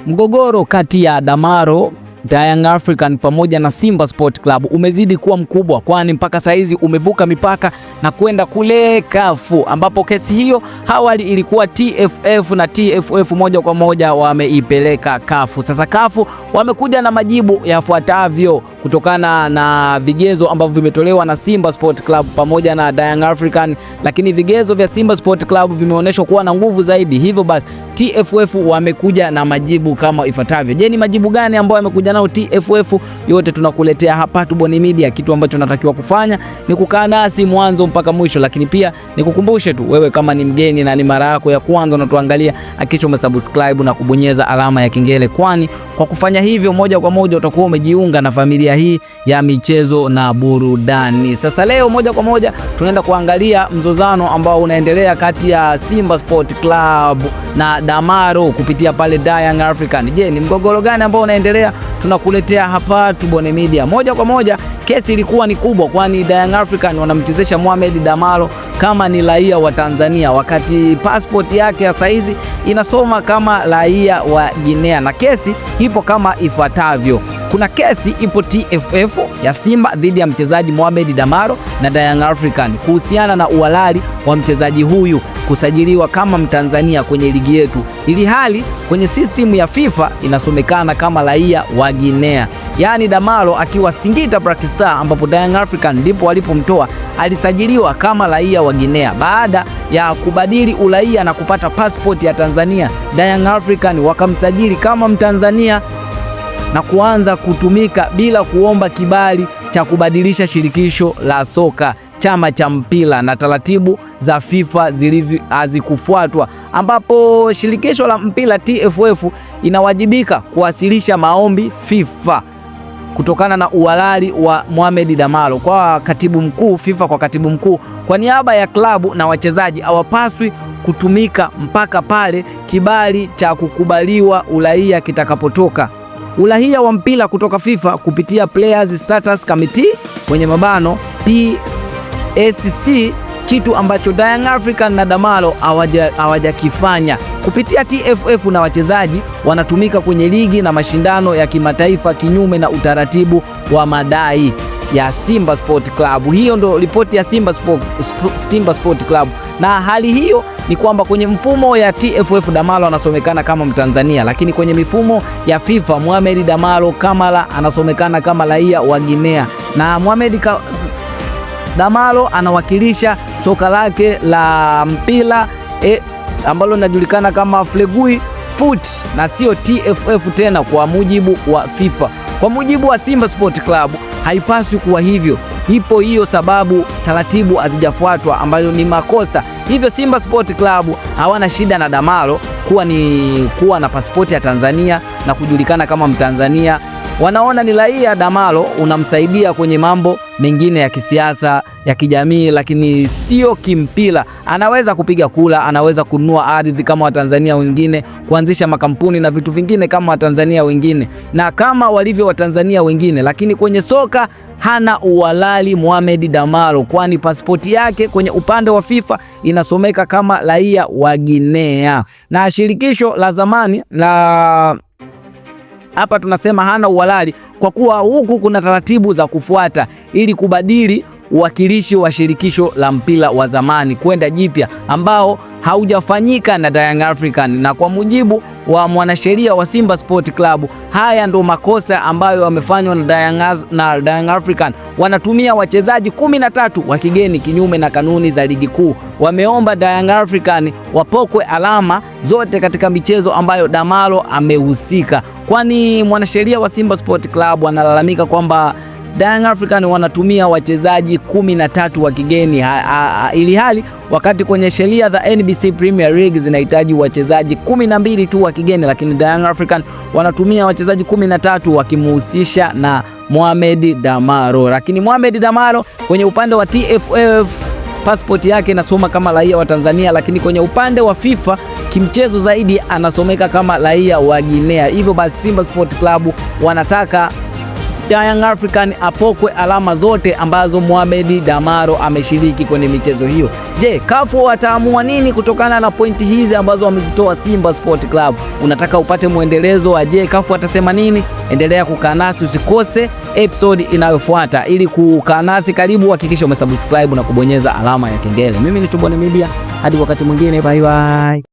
Mgogoro kati ya Damaro Young African pamoja na Simba Sport Club umezidi kuwa mkubwa, kwani mpaka saizi umevuka mipaka na kwenda kule kafu, ambapo kesi hiyo awali ilikuwa TFF na TFF moja kwa moja wameipeleka kafu. Sasa kafu wamekuja na majibu yafuatavyo kutokana na vigezo ambavyo vimetolewa na Simba Sport Club pamoja na Young African, lakini vigezo vya Simba Sport Club vimeonyeshwa kuwa na nguvu zaidi. Hivyo basi TFF wamekuja na majibu kama ifuatavyo. Je, ni majibu gani ambayo wamekuja nao TFF? Yote tunakuletea hapa Tubone Media. Kitu ambacho unatakiwa kufanya ni kukaa nasi mwanzo mpaka mwisho, lakini pia nikukumbushe tu wewe kama ni mgeni na ni mara yako ya kwanza unatuangalia, hakikisha umesubscribe na kubonyeza alama ya kengele, kwani kwa kufanya hivyo moja kwa moja utakuwa umejiunga na familia hii ya michezo na burudani. Sasa leo moja kwa moja tunaenda kuangalia mzozano ambao unaendelea kati ya Simba Sport Club na Damaro kupitia pale Young African. Je, ni mgogoro gani ambao unaendelea? Tunakuletea hapa Tubone Media. Moja kwa moja kesi ilikuwa ni kubwa, kwani Young African wanamchezesha Mohamed Damaro kama ni raia wa Tanzania, wakati passport yake ya saizi inasoma kama raia wa Guinea, na kesi ipo kama ifuatavyo. Kuna kesi ipo TFF ya Simba dhidi ya mchezaji Mohamed Damaro na Young African kuhusiana na uhalali wa mchezaji huyu kusajiliwa kama Mtanzania kwenye ligi yetu, ili hali kwenye system ya FIFA inasomekana kama raia wa Guinea. Yaani Damaro akiwa Singida Black Star, ambapo Young African ndipo walipomtoa, alisajiliwa kama raia wa Guinea. Baada ya kubadili uraia na kupata passport ya Tanzania, Young African wakamsajili kama Mtanzania na kuanza kutumika bila kuomba kibali cha kubadilisha shirikisho la soka, chama cha mpira, na taratibu za FIFA hazikufuatwa, ambapo shirikisho la mpira TFF inawajibika kuwasilisha maombi FIFA kutokana na uhalali wa Mohamed Damaro kwa katibu mkuu FIFA. Kwa katibu mkuu, kwa niaba ya klabu na wachezaji, hawapaswi kutumika mpaka pale kibali cha kukubaliwa uraia kitakapotoka. Uraia wa mpira kutoka FIFA kupitia Players Status Committee kwenye mabano PSC, kitu ambacho Young African na Damaro hawajakifanya. Kupitia TFF na wachezaji wanatumika kwenye ligi na mashindano ya kimataifa kinyume na utaratibu wa madai ya Simba Sport Club. Hiyo ndo ripoti ya Simba Sport Club, na hali hiyo ni kwamba kwenye mfumo ya TFF Damaro anasomekana kama Mtanzania, lakini kwenye mifumo ya FIFA Mohamed Damaro Kamara anasomekana kama raia wa Guinea, na Mohamed Damaro anawakilisha soka lake la mpira ambalo linajulikana kama Flegui Foot na sio TFF tena kwa mujibu wa FIFA. Kwa mujibu wa Simba Sport Club haipaswi kuwa hivyo. Ipo hiyo sababu taratibu hazijafuatwa ambayo ni makosa. Hivyo Simba Sport Club hawana shida na Damaro kuwa na pasipoti ya Tanzania na kujulikana kama Mtanzania. Wanaona ni raia Damaro unamsaidia kwenye mambo mengine ya kisiasa, ya kijamii, lakini sio kimpira. Anaweza kupiga kula, anaweza kununua ardhi kama Watanzania wengine, kuanzisha makampuni na vitu vingine kama Watanzania wengine na kama walivyo Watanzania wengine, lakini kwenye soka hana uhalali Mohamed Damaro, kwani pasipoti yake kwenye upande wa FIFA inasomeka kama raia wa Guinea. Na shirikisho la zamani la hapa tunasema hana uhalali kwa kuwa huku kuna taratibu za kufuata ili kubadili uwakilishi wa shirikisho la mpira wa zamani kwenda jipya ambao haujafanyika na Young African. Na kwa mujibu wa mwanasheria wa Simba Sport Club, haya ndo makosa ambayo wamefanywa na Young African. Wanatumia wachezaji 13 wa kigeni kinyume na kanuni za ligi kuu. Wameomba Young African wapokwe alama zote katika michezo ambayo Damaro amehusika, kwani mwanasheria wa Simba Sport Club analalamika kwamba Young African wanatumia wachezaji 13 wa kigeni ili hali wakati kwenye sheria za NBC Premier League zinahitaji wachezaji 12 tu wa kigeni, lakini Young African wanatumia wachezaji 13 wakimhusisha na Mohamed Damaro. Lakini Mohamed Damaro kwenye upande wa TFF passport yake inasoma kama raia wa Tanzania, lakini kwenye upande wa FIFA kimchezo zaidi anasomeka kama raia wa Guinea. Hivyo basi Simba Sport Club wanataka Young African apokwe alama zote ambazo Mohamed Damaro ameshiriki kwenye michezo hiyo. Je, CAF wataamua nini kutokana na pointi hizi ambazo wamezitoa Simba Sport Club? Unataka upate muendelezo wa je CAF watasema nini? Endelea kukaa nasi, usikose episode inayofuata. Ili kukaa nasi karibu, hakikisha umesubscribe na kubonyeza alama ya kengele. Mimi ni Tubone Media, hadi wakati mwingine, bye bye.